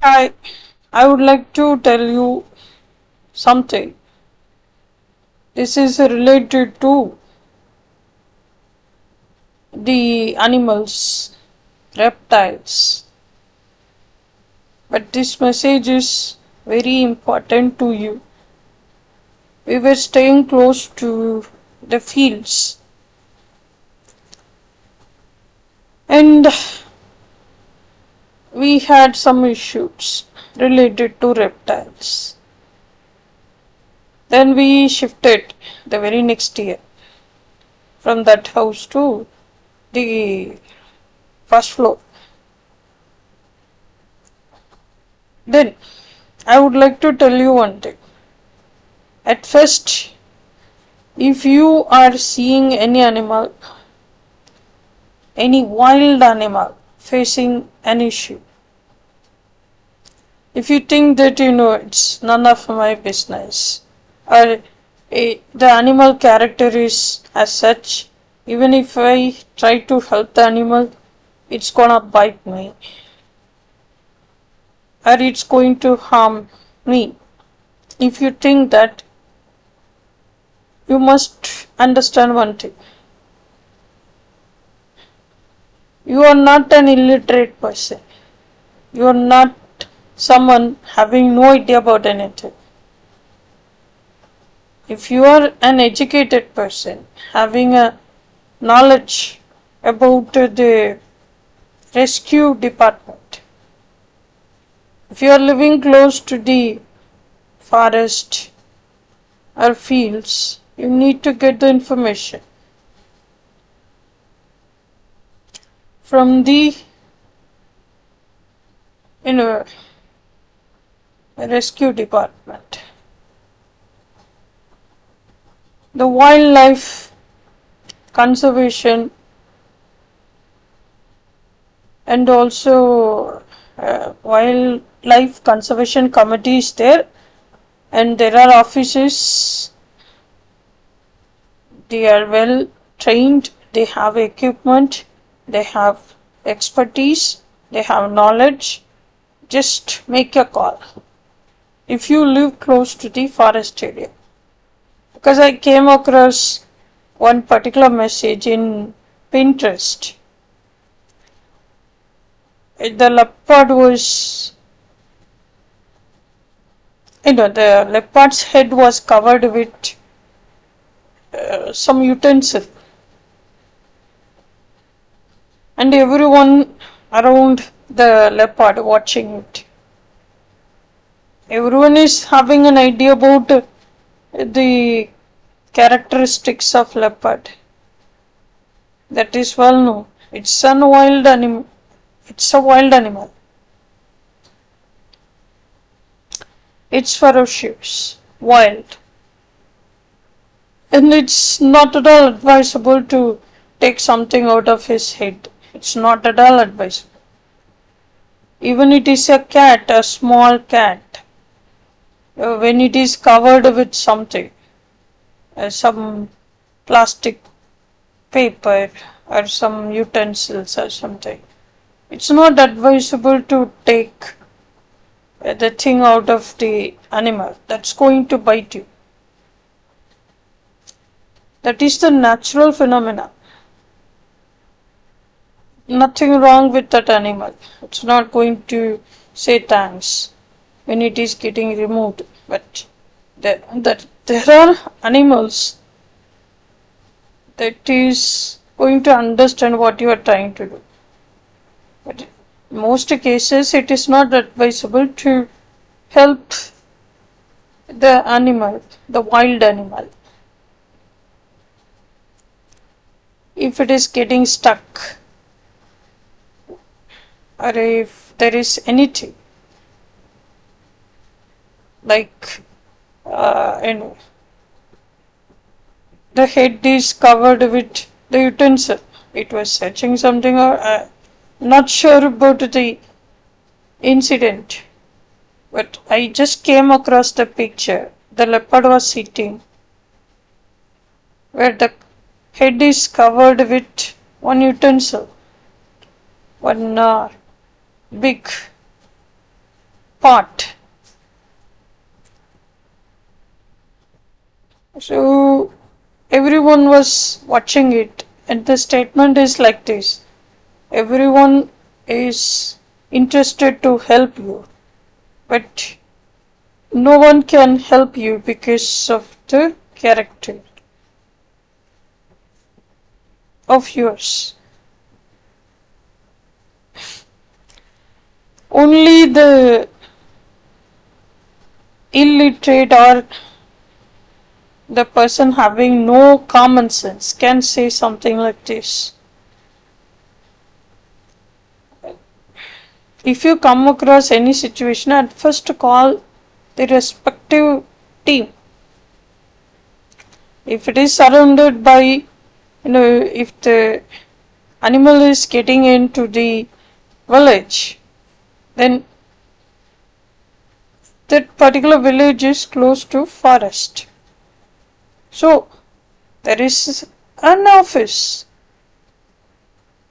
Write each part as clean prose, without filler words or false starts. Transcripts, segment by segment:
I would like to tell you something. This is related to the animals, reptiles. But this message is very important to you. We were staying close to the fields and we had some issues related to reptiles. Then we shifted the very next year from that house to the first floor. Then I would like to tell you one thing. At first, if you are seeing any animal, any wild animal facing an issue, if you think that it's none of my business, or the animal character is as such, even if I try to help the animal, it's gonna bite me, or it's going to harm me. If you think that, you must understand one thing. You are not an illiterate person. You are not someone having no idea about anything. If you are an educated person, having a knowledge about the rescue department, if you are living close to the forest or fields, you need to get the information from the rescue department. The wildlife conservation and also wildlife conservation committee is there, and there are officers. They are well trained, they have equipment, they have expertise, they have knowledge. Just make a call if you live close to the forest area. Because I came across one particular message in Pinterest. The leopard was, the leopard's head was covered with some utensil, and everyone around the leopard watching it. Everyone is having an idea about the characteristics of leopard. That is well known. It's a wild animal. It's a wild animal. It's ferocious, wild, and it's not at all advisable to take something out of his head. It's not at all advisable. Even it is a cat, a small cat, when it is covered with something, some plastic paper or some utensils or something, it's not advisable to take the thing out of the animal. That's going to bite you. That is the natural phenomena. Nothing wrong with that animal. It's not going to say thanks when it is getting removed. But there are animals that is going to understand what you are trying to do. But in most cases, it is not advisable to help the animal, the wild animal. If it is getting stuck, or if there is anything like the head is covered with the utensil, it was searching something, or not sure about the incident, but I just came across the picture. The leopard was sitting where the head is covered with one utensil, one big pot. So everyone was watching it, and the statement is like this: everyone is interested to help you, but no one can help you because of the character of yours. Only the illiterate or the person having no common sense can say something like this. If you come across any situation, at first call the respective team. If it is surrounded by, if the animal is getting into the village, then that particular village is close to forest. So there is an office.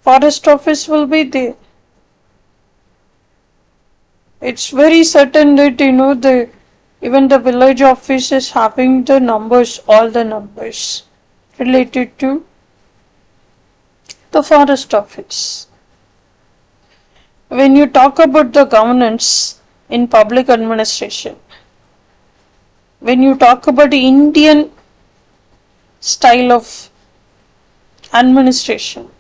Forest office will be there. It's very certain that even the village office is having the numbers, all the numbers related to the forest office. When you talk about the governance in public administration, when you talk about the Indian style of administration,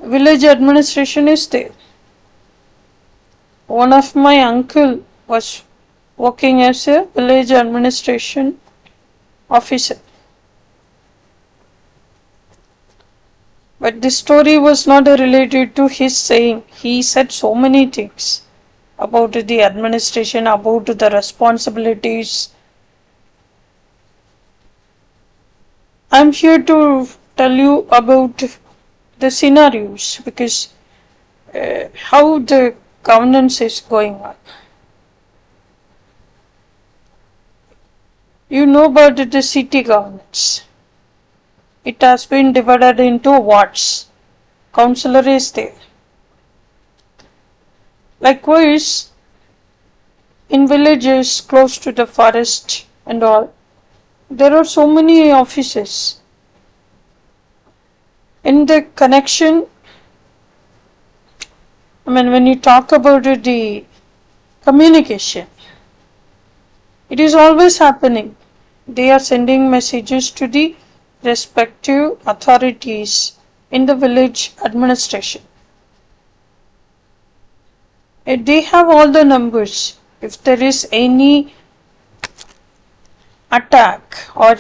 village administration is there. One of my uncle was working as a village administration officer. But this story was not related to his saying. He said so many things about the administration, about the responsibilities. I'm here to tell you about the scenarios because how the governance is going on. You know about the city governance. It has been divided into wards. Councillor is there. Likewise, in villages close to the forest and all, there are so many offices. In the connection, when you talk about the communication, it is always happening. They are sending messages to the respective authorities in the village administration. They have all the numbers. If there is any attack or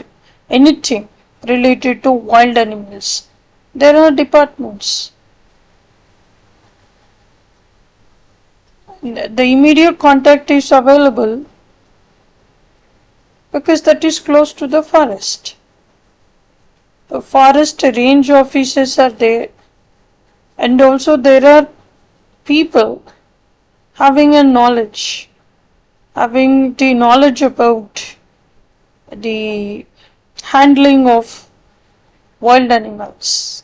anything related to wild animals, there are departments. The immediate contact is available because that is close to the forest. The forest range officers are there, and also there are people having the knowledge about the handling of wild animals.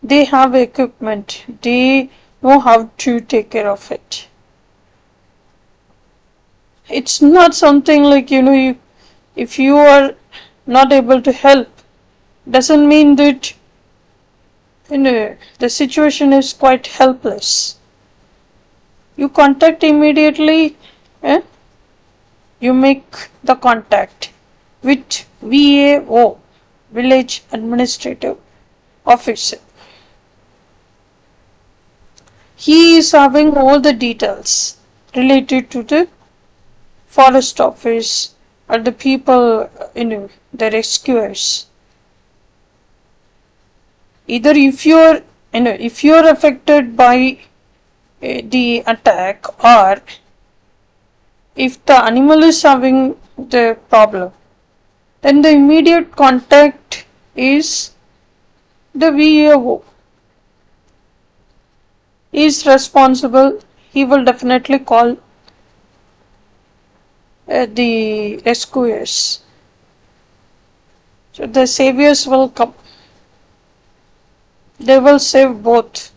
They have equipment, they know how to take care of it. It's not something like, if you are not able to help, doesn't mean that the situation is quite helpless. You contact immediately, you make the contact with VAO, Village Administrative Officer. He is having all the details related to the forest office or the people, the rescuers. Either if you're affected by the attack, or if the animal is having the problem, then the immediate contact is the VAO. He is responsible. He will definitely call the rescuers. So the saviors will come. They will save both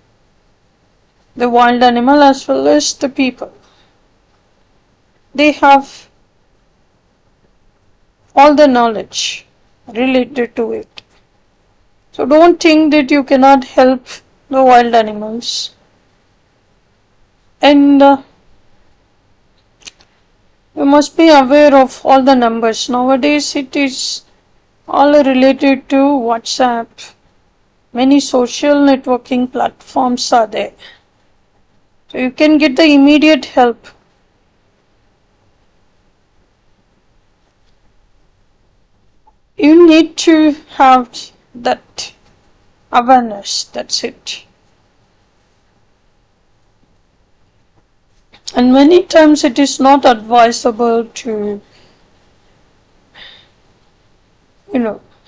the wild animal as well as the people. They have all the knowledge related to it. So don't think that you cannot help the wild animals. And you must be aware of all the numbers. Nowadays it is all related to WhatsApp. Many social networking platforms are there. So you can get the immediate help. You need to have that awareness, that's it. And many times it is not advisable to,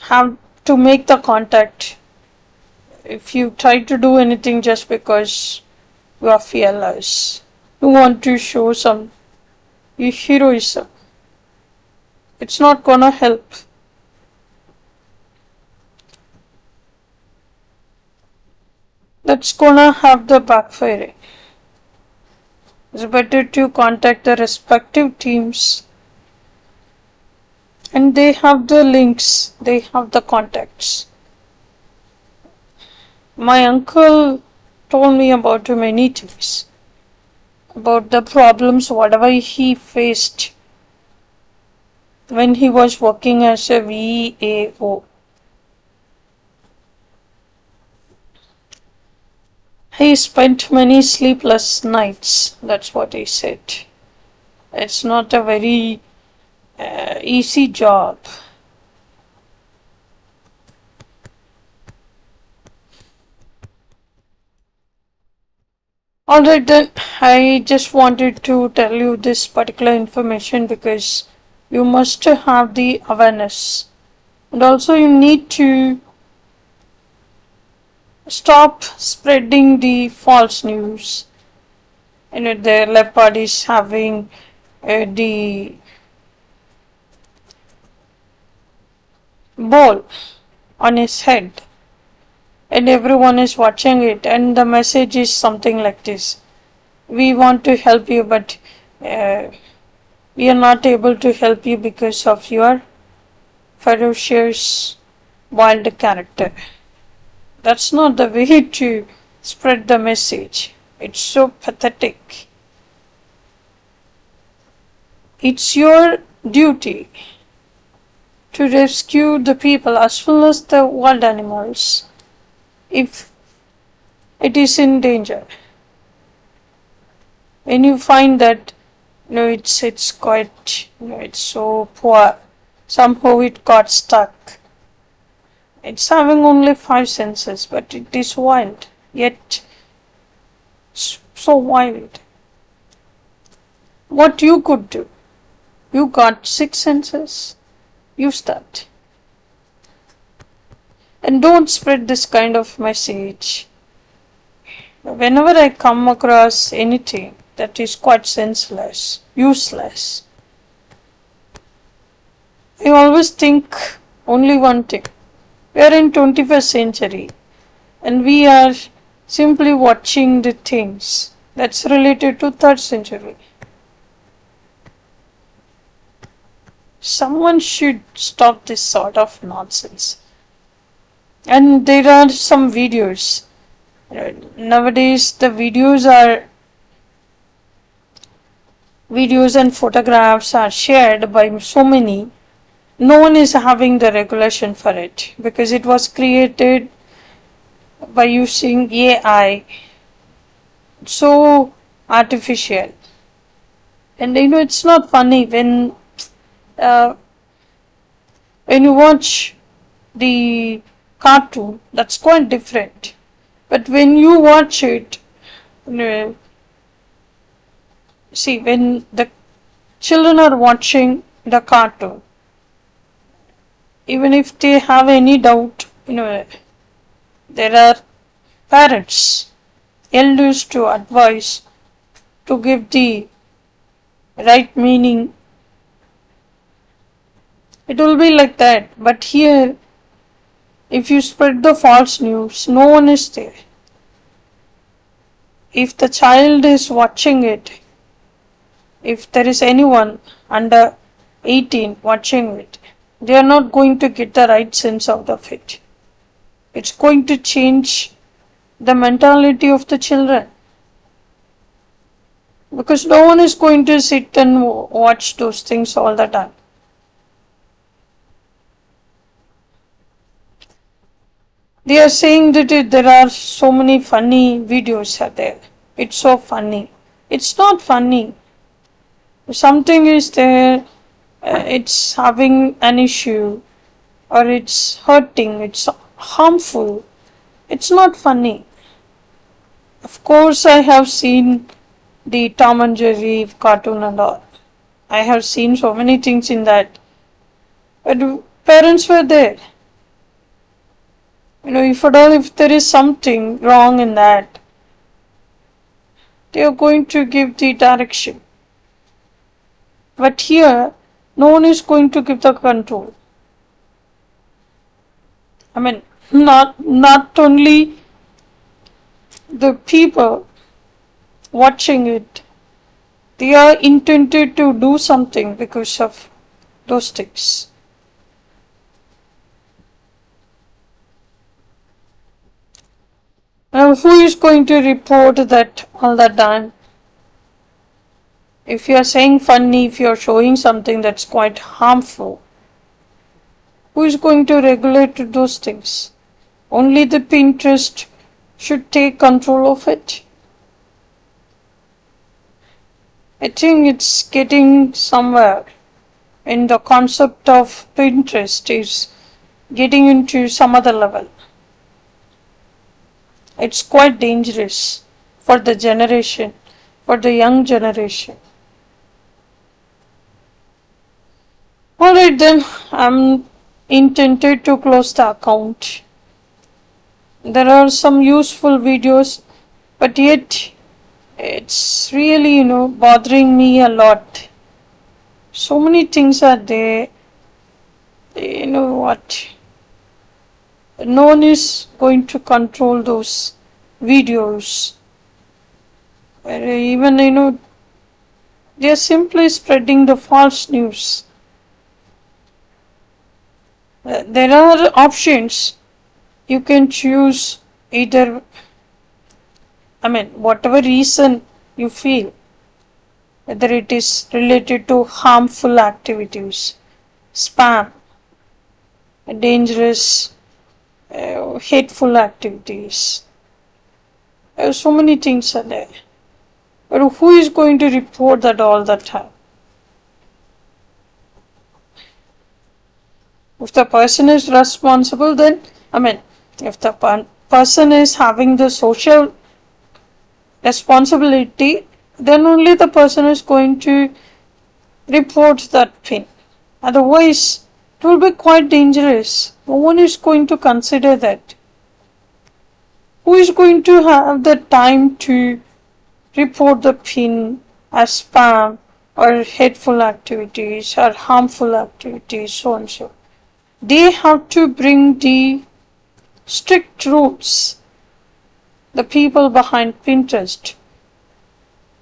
have to make the contact if you try to do anything just because you are fearless. You want to show some heroism. It's not gonna help. That's gonna have the backfiring. It's better to contact the respective teams, and they have the links, they have the contacts. My uncle told me about many things, about the problems whatever he faced when he was working as a VAO. He spent many sleepless nights, that's what he said. It's not a very easy job. Alright then, I just wanted to tell you this particular information because you must have the awareness, and also you need to stop spreading the false news. The leopard is having the ball on his head, and everyone is watching it, and the message is something like this: we want to help you, but we are not able to help you because of your ferocious wild character. That's not the way to spread the message. It's so pathetic. It's your duty to rescue the people as well as the wild animals if it is in danger. When you find that it's quite it's so poor, somehow it got stuck. It's having only 5 senses, but it is wild, yet so wild. What you could do? You got 6 senses, use that. And don't spread this kind of message. Whenever I come across anything that is quite senseless, useless, I always think only one thing. We are in 21st century and we are simply watching the things that's related to 3rd century. Someone should stop this sort of nonsense. And there are some videos. Nowadays the videos and photographs are shared by so many. No one is having the regulation for it because it was created by using AI. So artificial. And it's not funny when you watch the cartoon, that's quite different. But when you watch it, see, when the children are watching the cartoon, even if they have any doubt, there are parents, elders to advise, to give the right meaning. It will be like that. But here, if you spread the false news, no one is there. if the child is watching it, if there is anyone under 18 watching it, they are not going to get the right sense out of it. It's going to change the mentality of the children. Because no one is going to sit and watch those things all the time. They are saying that there are so many funny videos out there. It's so funny. It's not funny. Something is there, it's having an issue, or it's hurting, it's harmful. It's not funny. Of course, I have seen the Tom and Jerry cartoon and all. I have seen so many things in that. But parents were there. If there is something wrong in that, they are going to give the direction. But here, no one is going to give the control. Not only the people watching it, they are intended to do something because of those things. Now, who is going to report that all the time? If you are saying funny, if you are showing something that's quite harmful, who is going to regulate those things? Only the Pinterest should take control of it. I think it's getting somewhere in the concept of Pinterest is getting into some other level. It's quite dangerous for the generation, for the young generation. Alright then, I'm intended to close the account. There are some useful videos, but yet it's really, bothering me a lot. So many things are there. You know what? No one is going to control those videos. Even, they are simply spreading the false news. There are options. You can choose either, whatever reason you feel, whether it is related to harmful activities, spam, dangerous, hateful activities. So many things are there. But who is going to report that all the time? If the person is responsible, then, if the person is having the social responsibility, then only the person is going to report that thing. Otherwise, it will be quite dangerous. No one is going to consider that. Who is going to have the time to report the pin as spam or hateful activities or harmful activities, so and so? They have to bring the strict rules. The people behind Pinterest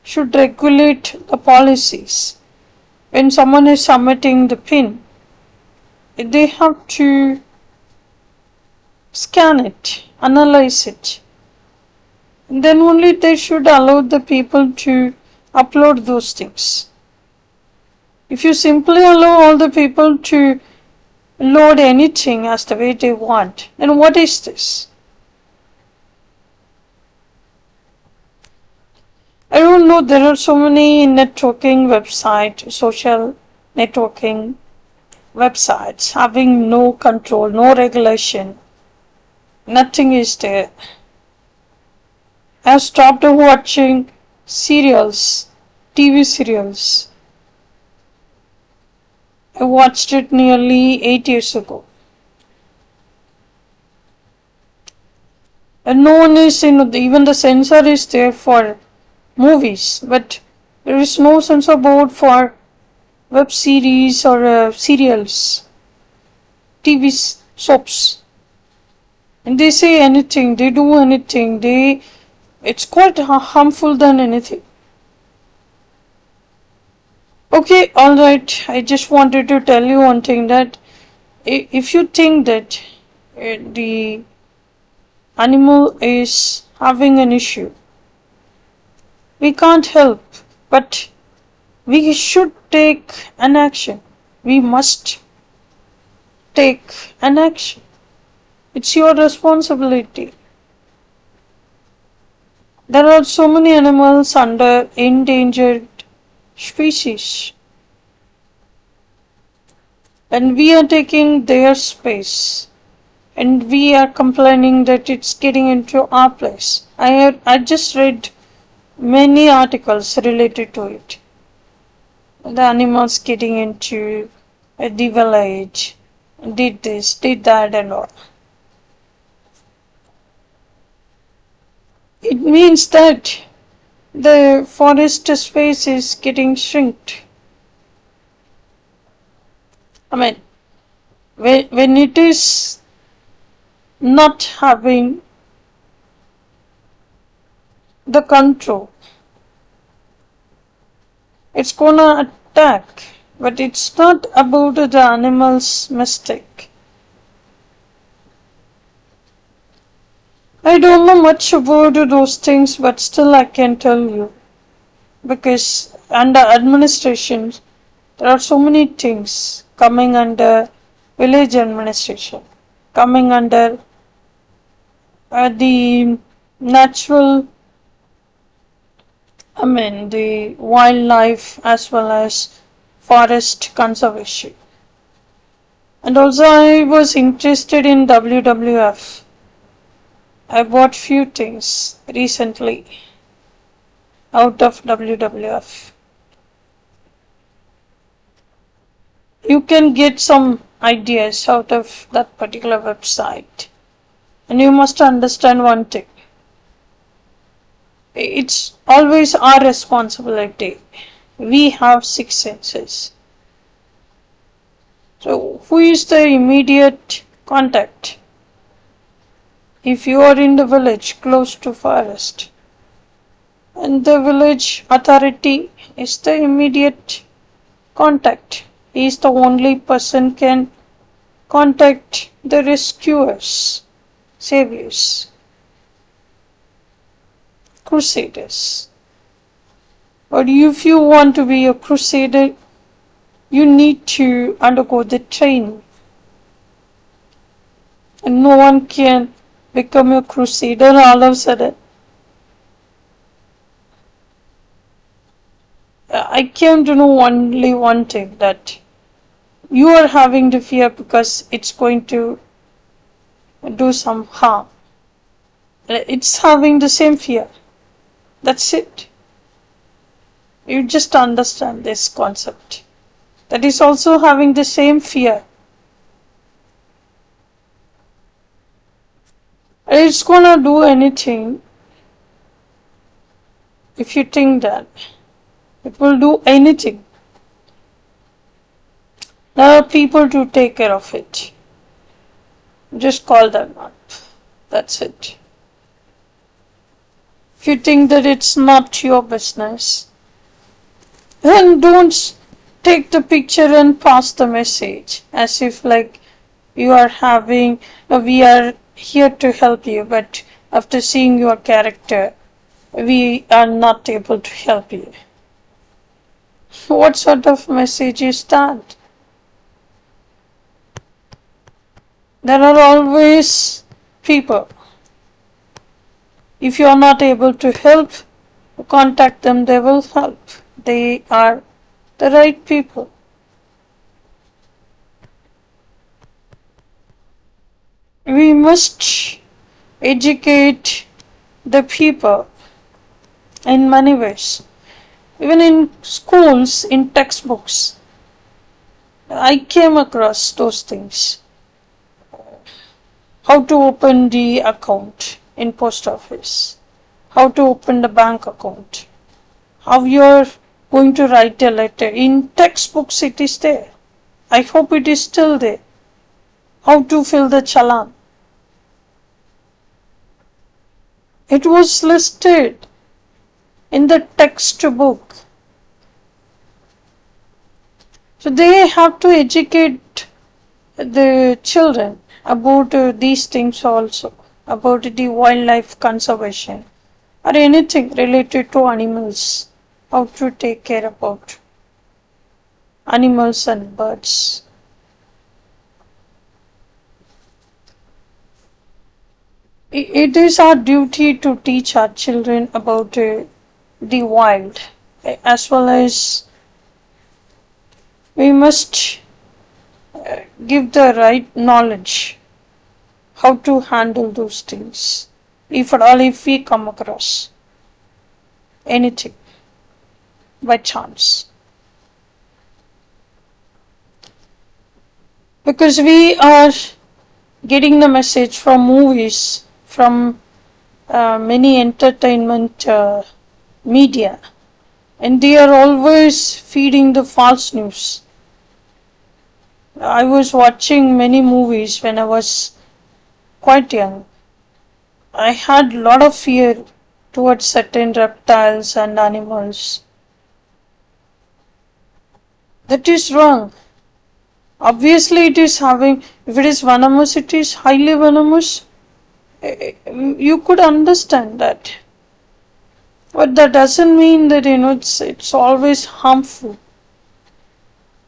should regulate the policies. When someone is submitting the pin, they have to scan it, analyze it. And then only they should allow the people to upload those things. If you simply allow all the people to load anything as the way they want, then what is this? I don't know, there are so many networking websites, social networking websites having no control, no regulation. Nothing is there. I stopped watching serials, TV serials. I watched it nearly 8 years ago. And no one is, even the censor is there for movies, but there is no censor board for web series or serials, TV soaps. And they say anything, they do anything, they It's quite harmful than anything. Okay, alright. I just wanted to tell you one thing that if you think that the animal is having an issue, we can't help, but we should take an action. We must take an action. It's your responsibility. There are so many animals under endangered species, and we are taking their space, and we are complaining that it's getting into our place. I just read many articles related to it. The animals getting into the village, did this, did that, and all. It means that the forest space is getting shrinked. I mean, when it is not having the control, it's gonna attack, but it's not about the animal's mistake. I don't know much about those things, but still I can tell you, because under administration there are so many things coming under village administration, coming under the natural, the wildlife as well as forest conservation. And also I was interested in WWF. I bought few things recently out of WWF. You can get some ideas out of that particular website. And you must understand one thing. It's always our responsibility. We have six senses. So, who is the immediate contact? If you are in the village close to forest, and the village authority is the immediate contact, he is the only person can contact the rescuers, saviors, crusaders. But if you want to be a crusader, you need to undergo the training. And no one can become a crusader all of a sudden. I came to know only one thing, that you are having the fear because it's going to do some harm. It's having the same fear. That's it. You just understand this concept. That is also having the same fear. It's gonna do anything if you think that. It will do anything. There are people to take care of it. Just call them up. That's it. If you think that it's not your business, then don't take the picture and pass the message as if like you are having, we are here to help you, but after seeing your character, we are not able to help you. What sort of message is that? There are always people. If you are not able to help, contact them, they will help. They are the right people. We must educate the people in many ways. Even in schools, in textbooks, I came across those things. How to open the account in post office, how to open the bank account, how you're going to write a letter. In textbooks it is there. I hope it is still there. How to fill the challan. It was listed in the textbook. So they have to educate the children about these things also, about the wildlife conservation or anything related to animals, how to take care about animals and birds. It is our duty to teach our children about the wild, as well as we must give the right knowledge how to handle those things, if at all if we come across anything by chance. Because we are getting the message from movies, from many entertainment media, and they are always feeding the false news. I was watching many movies when I was quite young. I had a lot of fear towards certain reptiles and animals. That is wrong. Obviously it is having, if it is venomous, it is highly venomous. You could understand that. But that doesn't mean that it's always harmful.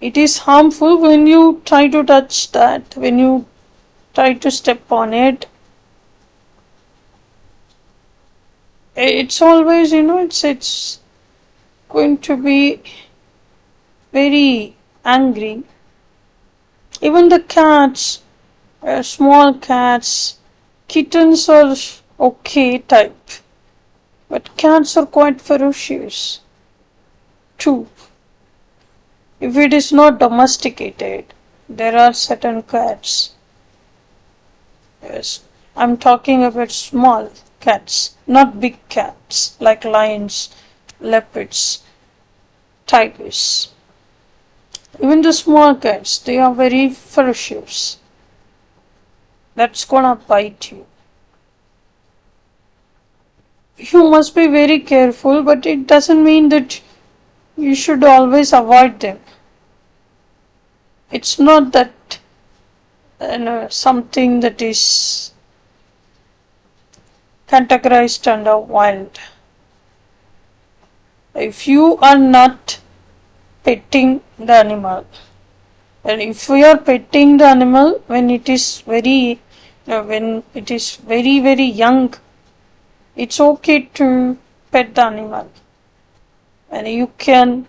It is harmful when you try to touch that, when you try to step on it. It's always, it's going to be very angry. Even the cats, small cats, kittens are okay type, but cats are quite ferocious too. If it is not domesticated, there are certain cats. Yes, I'm talking about small cats, not big cats like lions, leopards, tigers. Even the small cats, they are very ferocious. That's gonna bite you. You must be very careful, but it doesn't mean that you should always avoid them. It's not that something that is categorized under wild. If you are not petting the animal, and if we are petting the animal when it is very very young, it's okay to pet the animal, and you can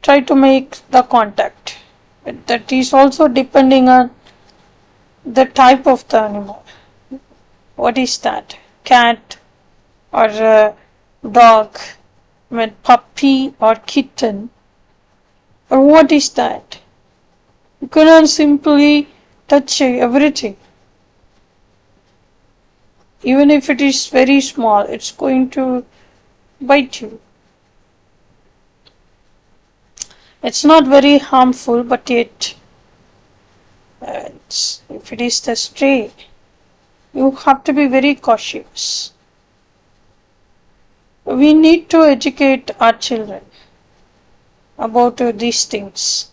try to make the contact. But that is also depending on the type of the animal. What is that? Cat or dog, puppy or kitten? Or what is that? You cannot simply touch everything. Even if it is very small, it's going to bite you. It's not very harmful, but yet, if it is the stray, you have to be very cautious. We need to educate our children about these things.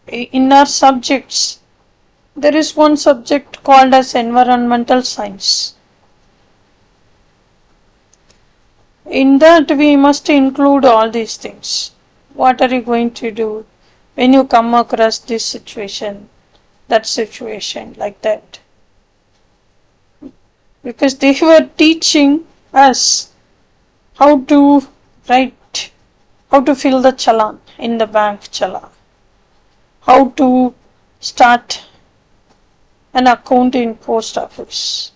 In our subjects, there is one subject called as environmental science. In that we must include all these things. What are you going to do when you come across this situation, that situation, like that? Because they were teaching us how to write, how to fill the challan in the bank challan, how to start an account in post office,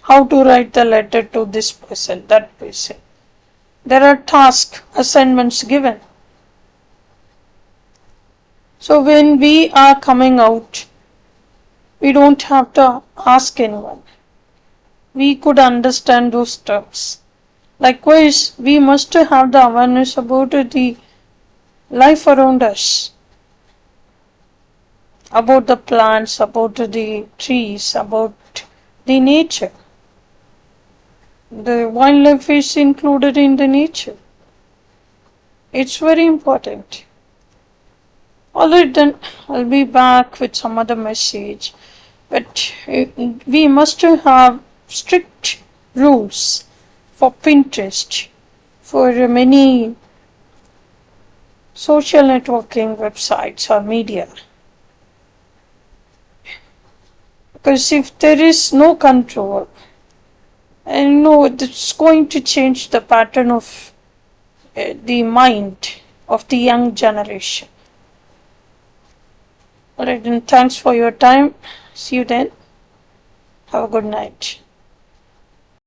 how to write the letter to this person, that person. There are task assignments given. So when we are coming out, we don't have to ask anyone. We could understand those terms. Likewise, we must have the awareness about the life around us. about the plants, about the trees, about the nature. The wildlife is included in the nature. It's very important. Alright, then I'll be back with some other message. But we must have strict rules for Pinterest, for many social networking websites or media. Because if there is no control, and no, it's going to change the pattern of the mind of the young generation. Alright, then thanks for your time. See you then. Have a good night.